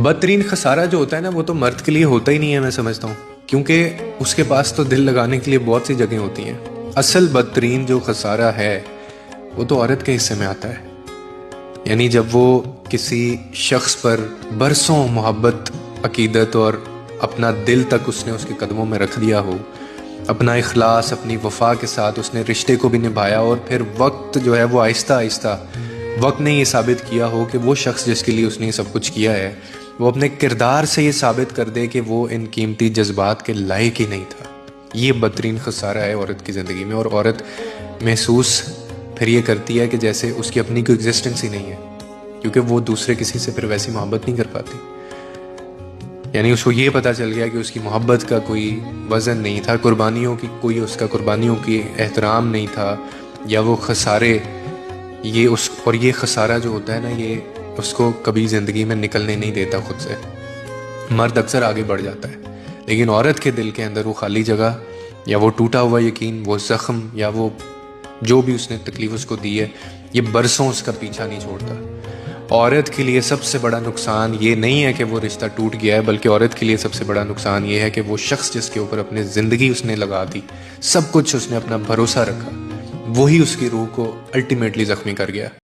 बदतरीन खसारा जो होता है ना वो तो मर्द के लिए होता ही नहीं है, मैं समझता हूँ, क्योंकि उसके पास तो दिल लगाने के लिए बहुत सी जगह होती हैं। असल बदतरीन जो खसारा है वो तो औरत के हिस्से में आता है। यानी जब वो किसी शख्स पर बरसों मोहब्बत, अकीदत और अपना दिल तक उसने उसके कदमों में रख दिया हो, अपना इखलास, अपनी वफा के साथ उसने रिश्ते को भी निभाया, और फिर वक्त जो है वो आहिस्ता आहिस्ता वक्त ने ये साबित किया हो कि वो शख्स जिसके लिए उसने सब कुछ किया है वो अपने किरदार से ये साबित कर दे कि वो इन कीमती जज्बात के लायक ही नहीं था। ये बदतरीन खसारा है औरत की ज़िंदगी में। और औरत महसूस फिर ये करती है कि जैसे उसकी अपनी कोई एग्जिस्टेंस ही नहीं है, क्योंकि वो दूसरे किसी से फिर वैसी मोहब्बत नहीं कर पाती। यानी उसको ये पता चल गया कि उसकी मोहब्बत का कोई वज़न नहीं था, कुर्बानियों की कोई उसका कुर्बानियों की एहतराम नहीं था, या वो खसारे ये उस और ये खसारा जो होता है ना, ये उसको कभी ज़िंदगी में निकलने नहीं देता खुद से। मर्द अक्सर आगे बढ़ जाता है, लेकिन औरत के दिल के अंदर वो खाली जगह, या वो टूटा हुआ यकीन, वो ज़ख्म, या वो जो भी उसने तकलीफ उसको दी है, ये बरसों उसका पीछा नहीं छोड़ता। औरत के लिए सबसे बड़ा नुकसान ये नहीं है कि वो रिश्ता टूट गया है, बल्कि औरत के लिए सबसे बड़ा नुकसान ये है कि वो शख्स जिसके ऊपर अपनी ज़िंदगी उसने लगा दी, सब कुछ उसने अपना भरोसा रखा, वही उसकी रूह को अल्टीमेटली ज़ख्मी कर गया।